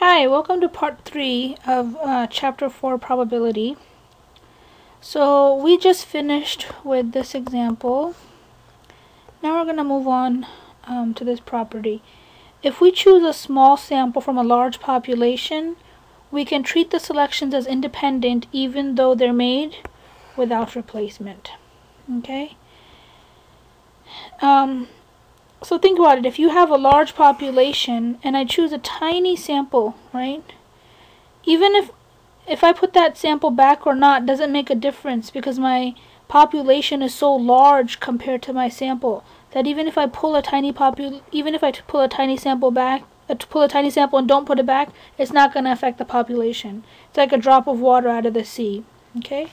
Hi, welcome to part 3 of chapter 4 probability. So we just finished with this example. Now we're going to move on to this property. If we choose a small sample from a large population, we can treat the selections as independent even though they're made without replacement. Okay? So think about it. If you have a large population and I choose a tiny sample, right? Even if I put that sample back or not doesn't make a difference because my population is so large compared to my sample that even if I pull a tiny sample back, pull a tiny sample and don't put it back, it's not going to affect the population. It's like a drop of water out of the sea. Okay?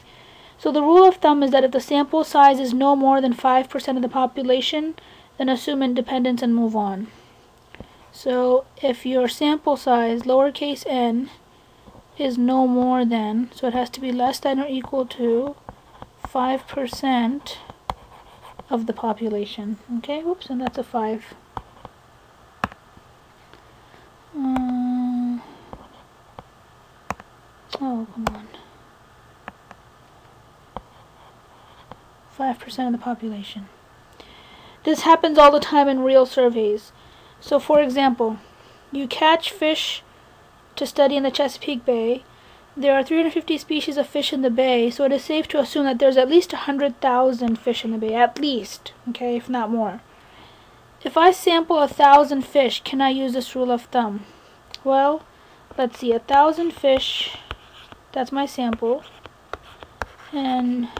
So the rule of thumb is that if the sample size is no more than 5% of the population, then assume independence and move on. So if your sample size, lowercase n, is no more than, so it has to be less than or equal to 5% of the population. Okay, whoops, and that's a 5. Oh, come on. 5% of the population. This happens all the time in real surveys. So for example, you catch fish to study in the Chesapeake Bay. There are 350 species of fish in the bay, so it is safe to assume that there's at least 100,000 fish in the bay, at least, okay, if not more. If I sample 1,000 fish, can I use this rule of thumb? Well, let's see, 1,000 fish, that's my sample, and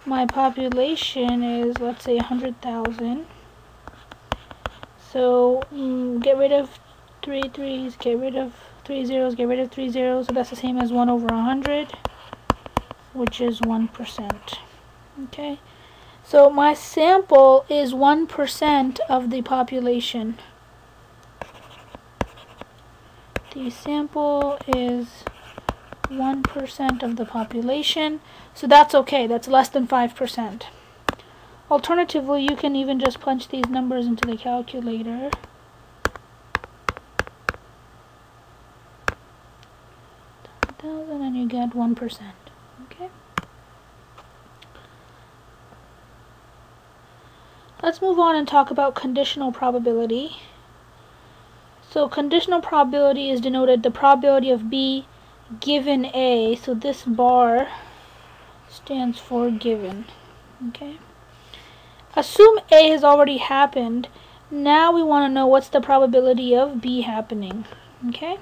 my population is, let's say, 100,000. So get rid of 3 3's, get rid of 3 zeros, get rid of 3 zeros. So that's the same as 1 over 100, which is 1%. Okay. So my sample is 1% of the population. The sample is 1% of the population, so that's okay. That's less than 5%. Alternatively, you can even just punch these numbers into the calculator. And you get 1%. Okay. Let's move on and talk about conditional probability. So conditional probability is denoted the probability of B given A, so this bar stands for given. Okay. Assume A has already happened. Now we want to know what's the probability of B happening. Okay.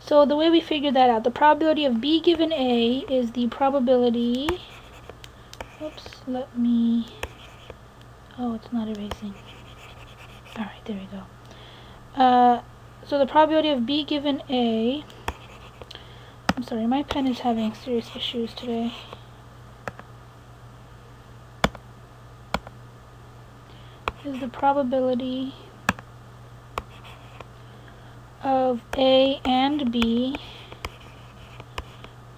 So the way we figure that out, the probability of B given A is the probability. Oops, let me. Oh, it's not erasing. All right, there we go. So the probability of B given A. I'm sorry, my pen is having serious issues today. Is the probability of A and B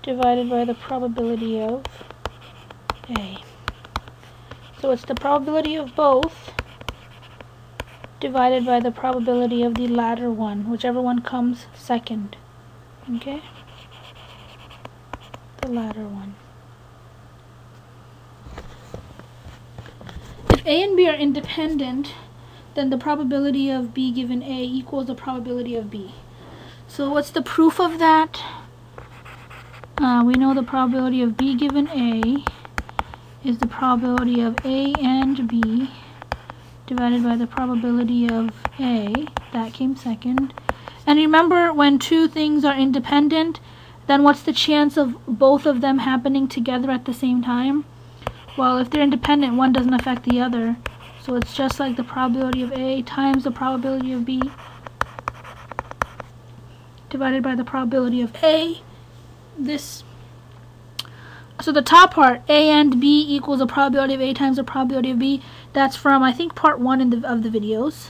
divided by the probability of A. So it's the probability of both divided by the probability of the latter one, whichever one comes second. Okay? The latter one. If A and B are independent, then the probability of B given A equals the probability of B. So what's the proof of that? We know the probability of B given A is the probability of A and B divided by the probability of A. That came second. And remember, when two things are independent, then what's the chance of both of them happening together at the same time? Well, if they're independent, one doesn't affect the other. So it's just like the probability of A times the probability of B divided by the probability of A. So the top part, A and B equals the probability of A times the probability of B. That's from, I think, part 1 of the videos.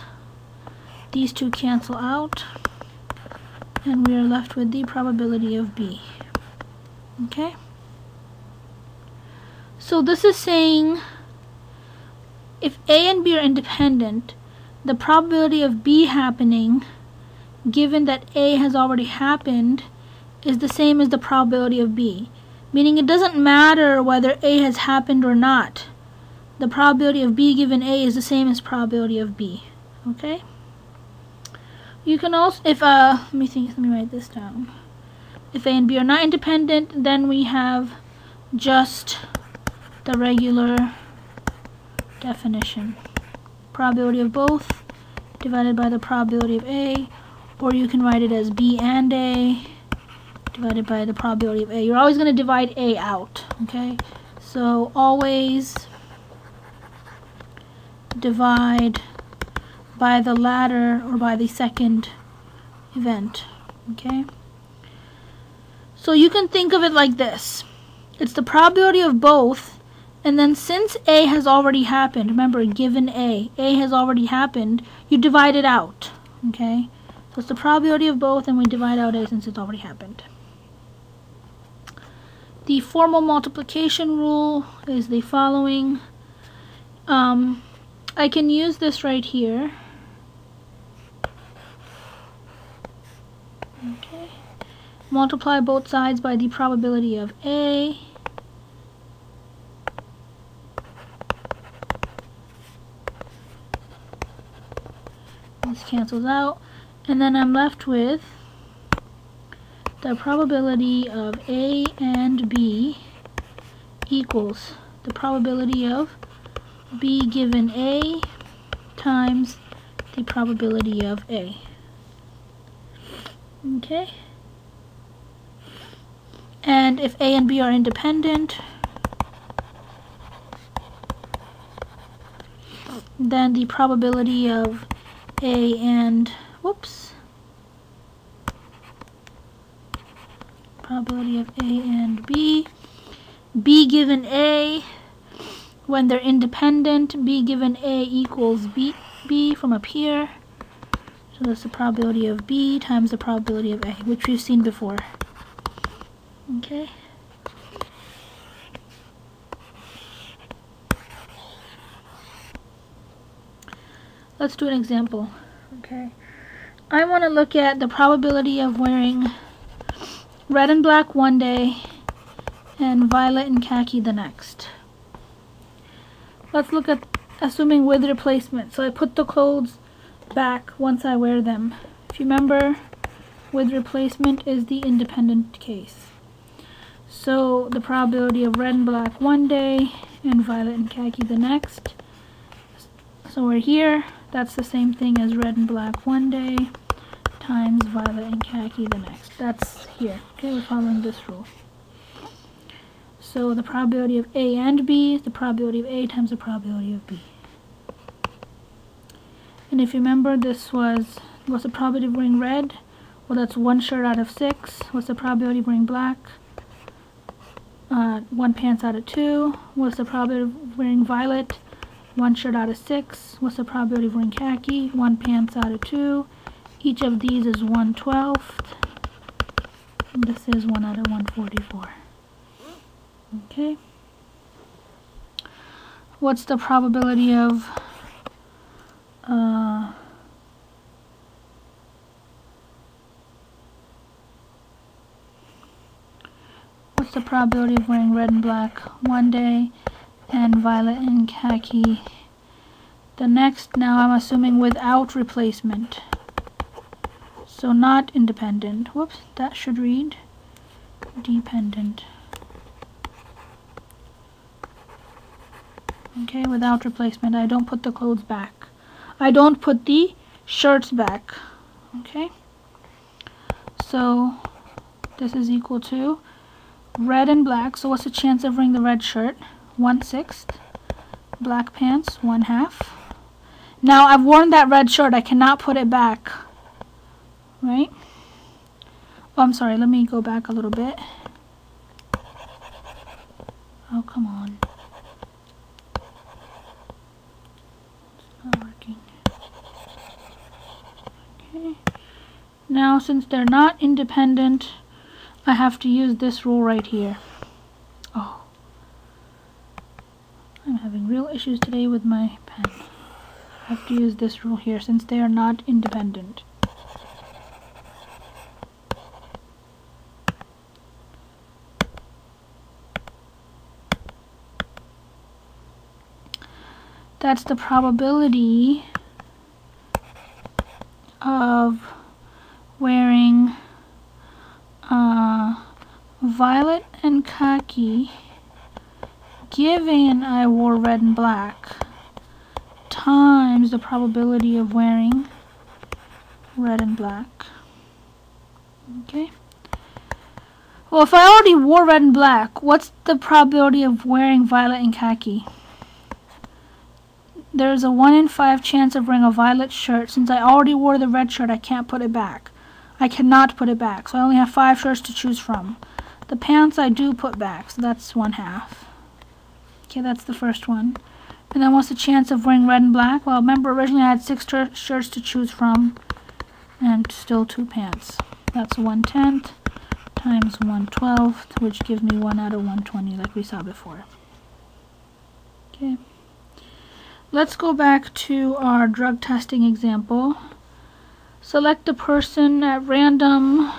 These two cancel out. And we are left with the probability of B. Okay? So this is saying if A and B are independent, the probability of B happening given that A has already happened, is the same as the probability of B. Meaning it doesn't matter whether A has happened or not. The probability of B given A is the same as probability of B. Okay? You can also, if, let me write this down. If A and B are not independent, then we have just the regular definition. Probability of both divided by the probability of A, or you can write it as B and A divided by the probability of A. You're always going to divide A out, okay? So always divide by the latter or by the second event, okay? So you can think of it like this. It's the probability of both, and then since A has already happened, remember, given A has already happened, you divide it out, okay? So it's the probability of both, and we divide out A since it's already happened. The formal multiplication rule is the following. I can use this right here. Okay. Multiply both sides by the probability of A. This cancels out. And then I'm left with the probability of A and B equals the probability of B given A times the probability of A. Okay? And if A and B are independent, then the probability of A and, probability of A and B given A, when they're independent, B given A equals B from up here. So that's the probability of B times the probability of A, which we've seen before. Okay. Let's do an example. Okay. I want to look at the probability of wearing red and black one day and violet and khaki the next. Let's look at assuming with replacement. So I put the clothes back once I wear them. If you remember, with replacement is the independent case. So the probability of red and black one day and violet and khaki the next. So we're here. That's the same thing as red and black one day times violet and khaki the next. That's here. Okay, we're following this rule. So the probability of A and B is the probability of A times the probability of B. And if you remember, this was, what's the probability of wearing red? Well, that's 1 shirt out of 6. What's the probability of wearing black? 1 pants out of 2. What's the probability of wearing violet? 1 shirt out of 6. What's the probability of wearing khaki? 1 pants out of 2. Each of these is 1/12. And this is 1 out of 144. Okay. What's the probability of what's the probability of wearing red and black one day and violet and khaki the next? Now I'm assuming without replacement. So not independent. Whoops, that should read dependent. Okay, without replacement. I don't put the clothes back. I don't put the shirts back. Okay? So this is equal to red and black. So what's the chance of wearing the red shirt? 1/6. Black pants, 1/2. Now I've worn that red shirt. I cannot put it back. Right? Oh, I'm sorry. Let me go back a little bit. Oh, come on. It's not working. Okay. Now, since they're not independent, I have to use this rule right here. Oh. I'm having real issues today with my pen. I have to use this rule here since they are not independent. That's the probability of wearing violet and khaki given I wore red and black times the probability of wearing red and black. Okay. Well, if I already wore red and black, what's the probability of wearing violet and khaki? There's a 1 in 5 chance of wearing a violet shirt. Since I already wore the red shirt, I can't put it back. I cannot put it back, so I only have 5 shirts to choose from. The pants I do put back, so that's 1/2. Okay, that's the first one. And then what's the chance of wearing red and black? Well, remember originally I had 6 shirts to choose from, and still 2 pants. That's 1/10 times 1/12, which gives me 1 out of 120, like we saw before. Okay. Let's go back to our drug testing example. Select a person at random.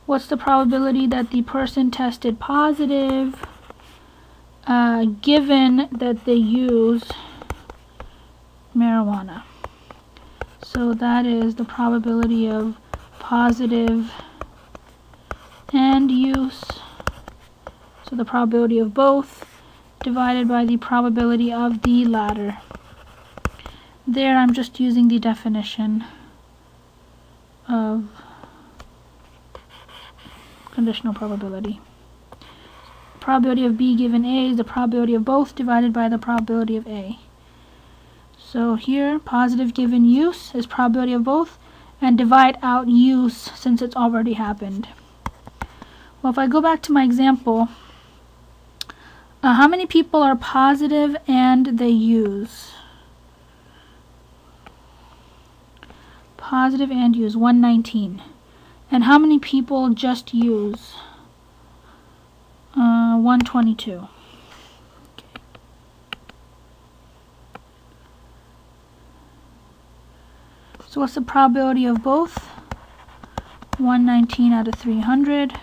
What's the probability that the person tested positive given that they use marijuana? So that is the probability of positive and use. So the probability of both divided by the probability of the latter. There I'm just using the definition of conditional probability. Probability of B given A is the probability of both divided by the probability of A. So here, positive given use is probability of both, and divide out use since it's already happened. Well, if I go back to my example, how many people are positive and they use? Positive and use, 119. And how many people just use? 122. Okay. So what's the probability of both? 119 out of 300.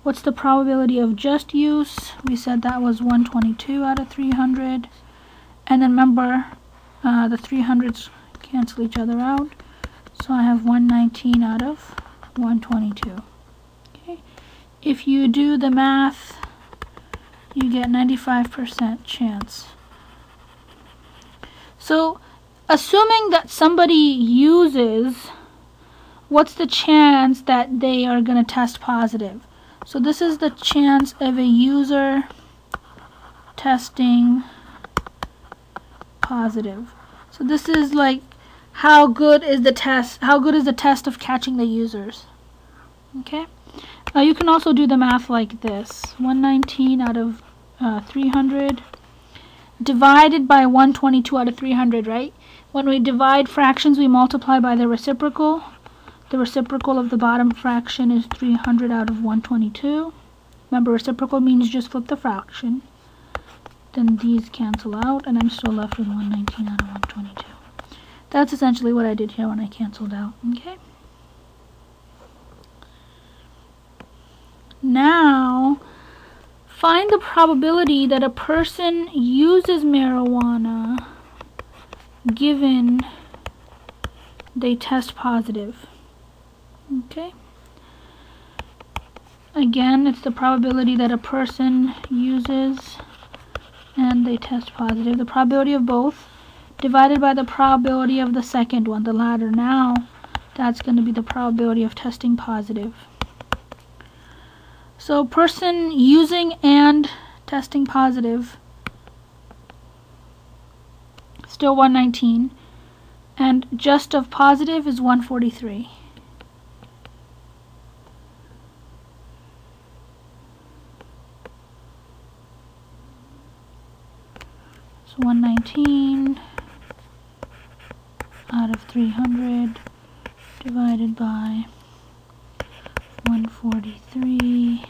What's the probability of just use? We said that was 122 out of 300. And then remember, the 300s cancel each other out. So I have 119 out of 122. Okay. If you do the math, you get 95% chance. So assuming that somebody uses, what's the chance that they are going to test positive? So this is the chance of a user testing positive. So this is like how good is the test of catching the users. Okay? You can also do the math like this. 119 out of 300 divided by 122 out of 300, right? When we divide fractions, we multiply by the reciprocal. The reciprocal of the bottom fraction is 300 out of 122. Remember, reciprocal means just flip the fraction. Then these cancel out, and I'm still left with 119 out of 122. That's essentially what I did here when I canceled out. Okay? Now, find the probability that a person uses marijuana given they test positive. Okay. Again, it's the probability that a person uses and they test positive. The probability of both divided by the probability of the second one, the latter. Now, that's going to be the probability of testing positive. So, person using and testing positive, still 119. And just of positive is 143. So 119 out of 300 divided by 143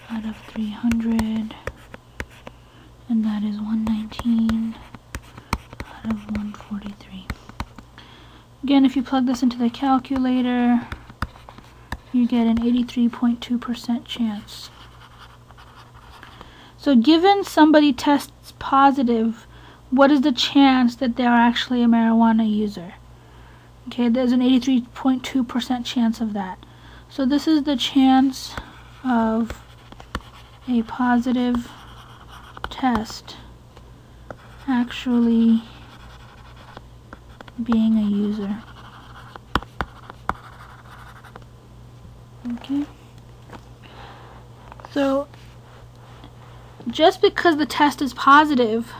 out of 300, and that is 119 out of 143. Again, if you plug this into the calculator, you get an 83.2% chance. So given somebody tests positive, what is the chance that they are actually a marijuana user? Okay, there's an 83.2% chance of that. So this is the chance of a positive test actually being a user. Okay. So just because the test is positive,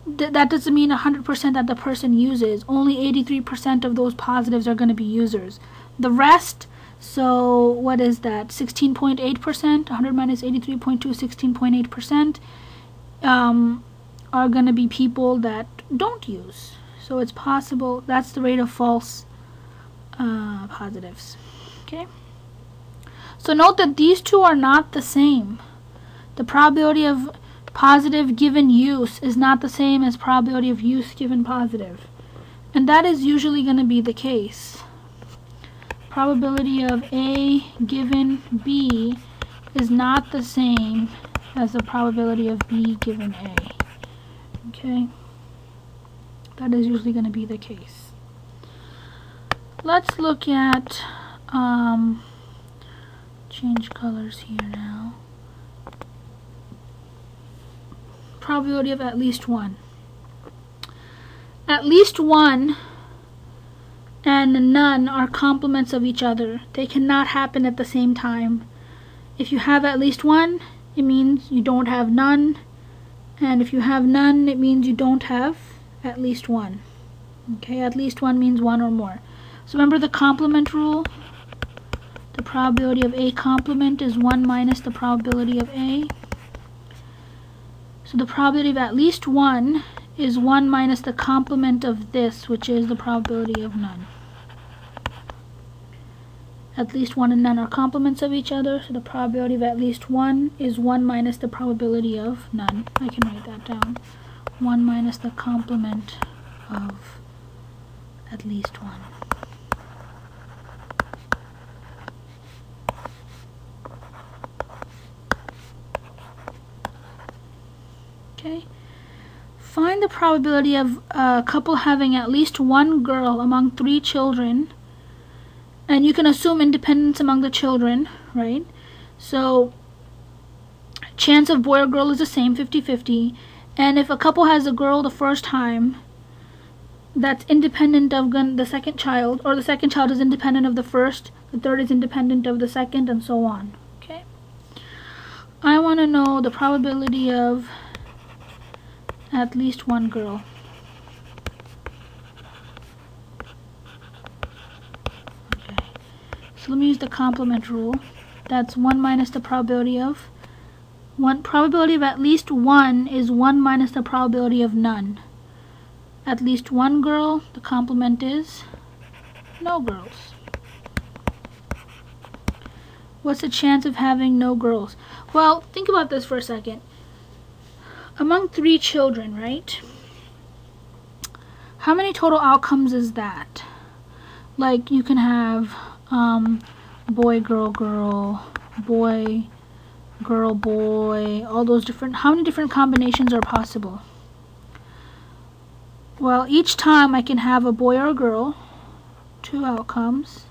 that doesn't mean 100% that the person uses. Only 83% of those positives are going to be users. The rest, so what is that? 16.8%, 100 minus 83.2, 16.8%, are going to be people that don't use. So it's possible, that's the rate of false positives. Okay. So note that these two are not the same. The probability of positive given use is not the same as probability of use given positive. And that is usually going to be the case. Probability of A given B is not the same as the probability of B given A. Okay? That is usually going to be the case. Let's look at, change colors here now. Probability of at least one. At least one and none are complements of each other. They cannot happen at the same time. If you have at least one, it means you don't have none. And if you have none, it means you don't have at least one. Okay, at least one means one or more. So remember the complement rule? The probability of A complement is 1 minus the probability of A. So the probability of at least one is 1 minus the complement of this, which is the probability of none. At least one and none are complements of each other, so the probability of at least one is 1 minus the probability of none. I can write that down. 1 minus the complement of at least one. Okay. Find the probability of a couple having at least one girl among 3 children. And you can assume independence among the children, right? So chance of boy or girl is the same, 50-50. And if a couple has a girl the first time, that's independent of the second child, or the second child is independent of the first, the third is independent of the second, and so on. Okay? I want to know the probability of at least one girl. Okay. So let me use the complement rule. That's 1 minus the probability of probability of at least one is 1 minus the probability of none. At least one girl, the complement is no girls. What's the chance of having no girls? Well, think about this for a second. Among 3 children, right? How many total outcomes is that? Like you can have boy, girl, girl, boy, girl, boy, all those different, how many different combinations are possible? Well, each time I can have a boy or a girl, 2 outcomes.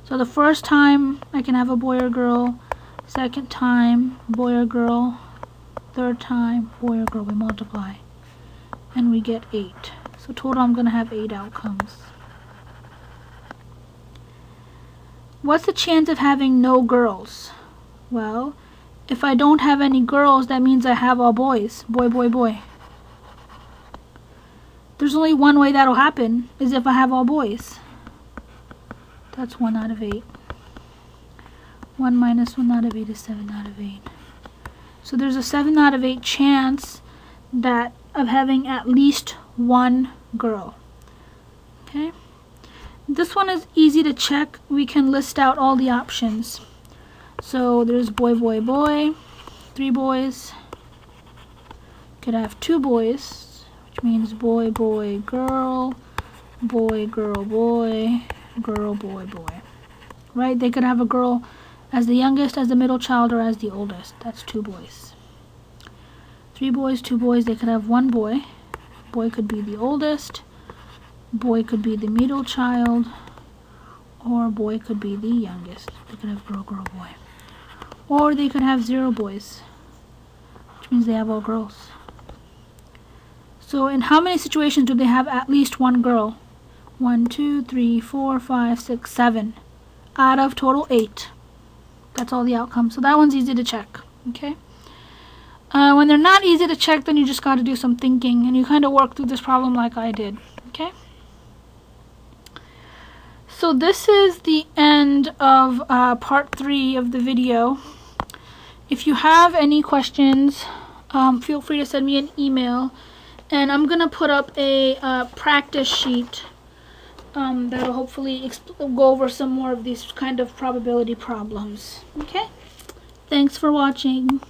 So the first time I can have a boy or girl, second time boy or girl, third time boy or girl. We multiply and we get 8. So total I'm going to have 8 outcomes. What's the chance of having no girls? Well, if I don't have any girls, that means I have all boys. Boy, boy, boy. There's only one way that'll happen, is if I have all boys. That's 1 out of 8. 1 minus 1 out of 8 is 7 out of 8. So there's a 7 out of 8 chance that of having at least one girl. Okay? This one is easy to check. We can list out all the options. So there's boy, boy, boy, 3 boys. Could have 2 boys, which means boy, boy, girl, boy, girl, boy, girl, boy, boy. Right? They could have a girl as the youngest, as the middle child, or as the oldest. That's 2 boys. 3 boys, 2 boys, they could have 1 boy. Boy could be the oldest, boy could be the middle child, or boy could be the youngest. They could have girl, girl, boy. Or they could have 0 boys, which means they have all girls. So in how many situations do they have at least 1 girl? 1, 2, 3, 4, 5, 6, 7. Out of total 8. That's all the outcomes. So that one's easy to check. Okay. When they're not easy to check, then you just got to do some thinking, and you kind of work through this problem like I did. Okay. So this is the end of part 3 of the video. If you have any questions, feel free to send me an email, and I'm gonna put up a practice sheet that'll hopefully go over some more of these kind of probability problems. Okay. Thanks for watching.